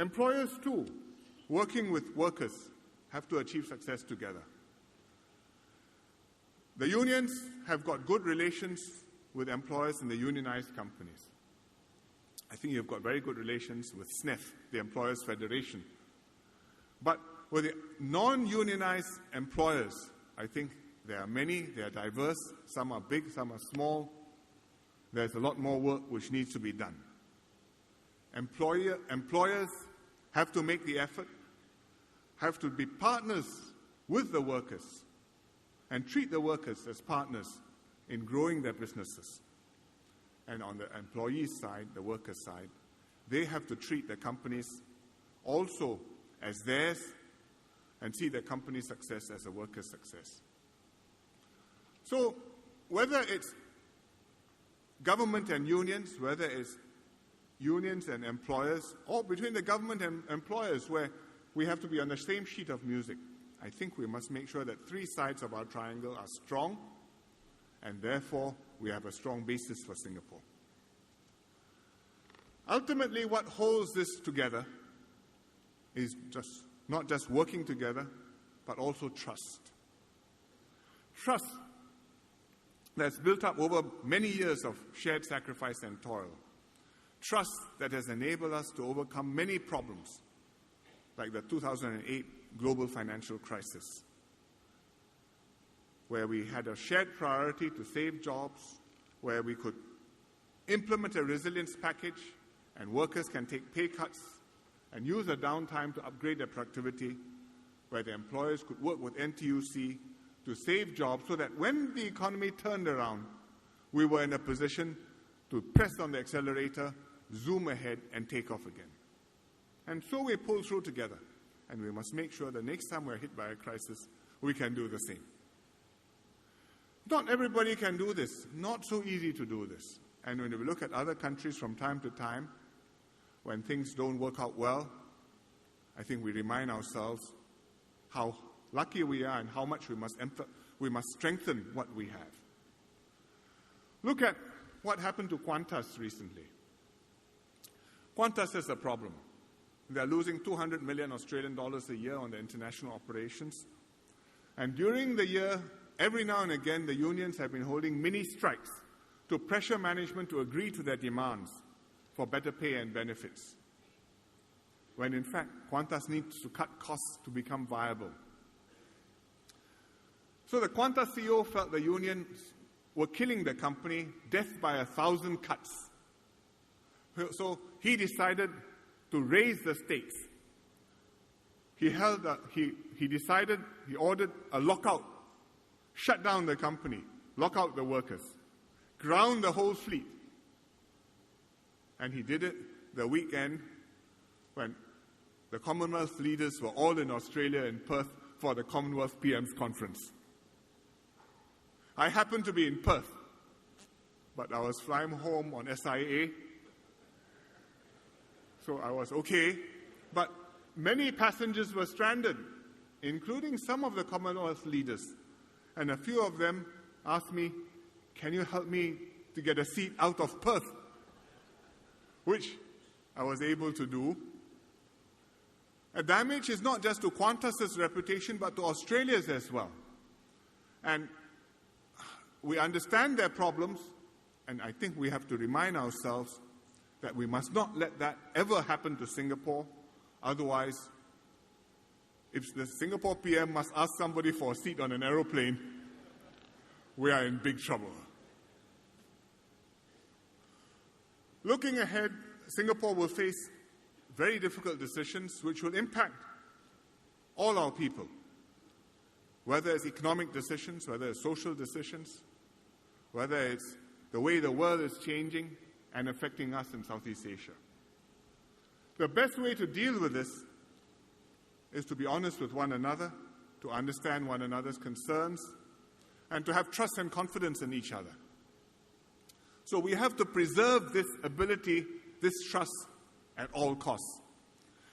Employers, too, working with workers, have to achieve success together. The unions have got good relations with employers in the unionized companies. I think you've got very good relations with SNEF, the Employers' Federation. But with the non-unionized employers, I think there are many, they are diverse, some are big, some are small. There's a lot more work which needs to be done. Employers have to make the effort, have to be partners with the workers, and treat the workers as partners in growing their businesses. And on the employees' side, the workers' side, they have to treat the companies also as theirs and see the company's success as a worker's success. So whether it's government and unions, whether it's unions and employers, or between the government and employers where we have to be on the same sheet of music, I think we must make sure that three sides of our triangle are strong, and therefore we have a strong basis for Singapore. Ultimately, what holds this together is not just working together, but also trust. Trust that's built up over many years of shared sacrifice and toil. Trust that has enabled us to overcome many problems, like the 2008 global financial crisis, where we had a shared priority to save jobs, where we could implement a resilience package and workers can take pay cuts and use the downtime to upgrade their productivity, where the employers could work with NTUC to save jobs so that when the economy turned around, we were in a position to press on the accelerator, zoom ahead, and take off again. And so we pull through together. And we must make sure that next time we're hit by a crisis, we can do the same. Not everybody can do this. Not so easy to do this. And when we look at other countries from time to time, when things don't work out well, I think we remind ourselves how lucky we are and how much we must strengthen what we have. Look at what happened to Qantas recently. Qantas has a problem. They're losing 200 million Australian dollars a year on their international operations. And during the year, every now and again, the unions have been holding mini strikes to pressure management to agree to their demands for better pay and benefits, when in fact, Qantas needs to cut costs to become viable. So the Qantas CEO felt the unions were killing the company, death by 1,000 cuts. So he decided to raise the stakes. He ordered a lockout, shut down the company, lock out the workers, ground the whole fleet. And he did it the weekend when the Commonwealth leaders were all in Australia in Perth for the Commonwealth PM's conference. I happened to be in Perth, but I was flying home on SIA, so I was okay. But many passengers were stranded, including some of the Commonwealth leaders. And a few of them asked me, "Can you help me to get a seat out of Perth?" Which I was able to do. A damage is not just to Qantas's reputation, but to Australia's as well. And we understand their problems, and I think we have to remind ourselves that we must not let that ever happen to Singapore. Otherwise, if the Singapore PM must ask somebody for a seat on an aeroplane, we are in big trouble. Looking ahead, Singapore will face very difficult decisions which will impact all our people, whether it's economic decisions, whether it's social decisions, whether it's the way the world is changing and affecting us in Southeast Asia. The best way to deal with this is to be honest with one another, to understand one another's concerns, and to have trust and confidence in each other. So we have to preserve this ability, this trust, at all costs.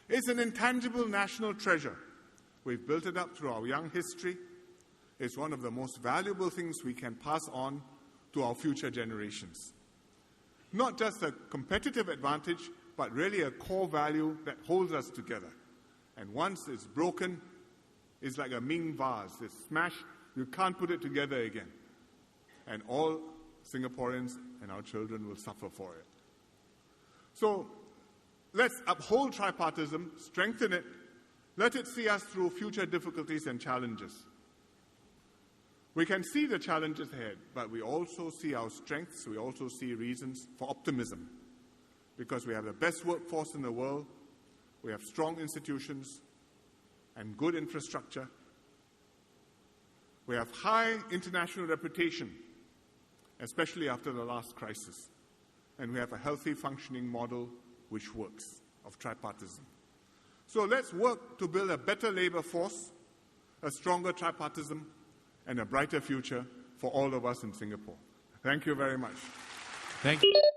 It's an intangible national treasure. We've built it up through our young history. It's one of the most valuable things we can pass on to our future generations. Not just a competitive advantage, but really a core value that holds us together. And once it's broken, it's like a Ming vase. It's smashed, you can't put it together again. And all Singaporeans and our children will suffer for it. So let's uphold tripartism, strengthen it, let it see us through future difficulties and challenges. We can see the challenges ahead, but we also see our strengths, we also see reasons for optimism. Because we have the best workforce in the world, we have strong institutions and good infrastructure. We have high international reputation, especially after the last crisis. And we have a healthy functioning model which works, of tripartism. So let's work to build a better labor force, a stronger tripartism, and a brighter future for all of us in Singapore. Thank you very much. Thank you.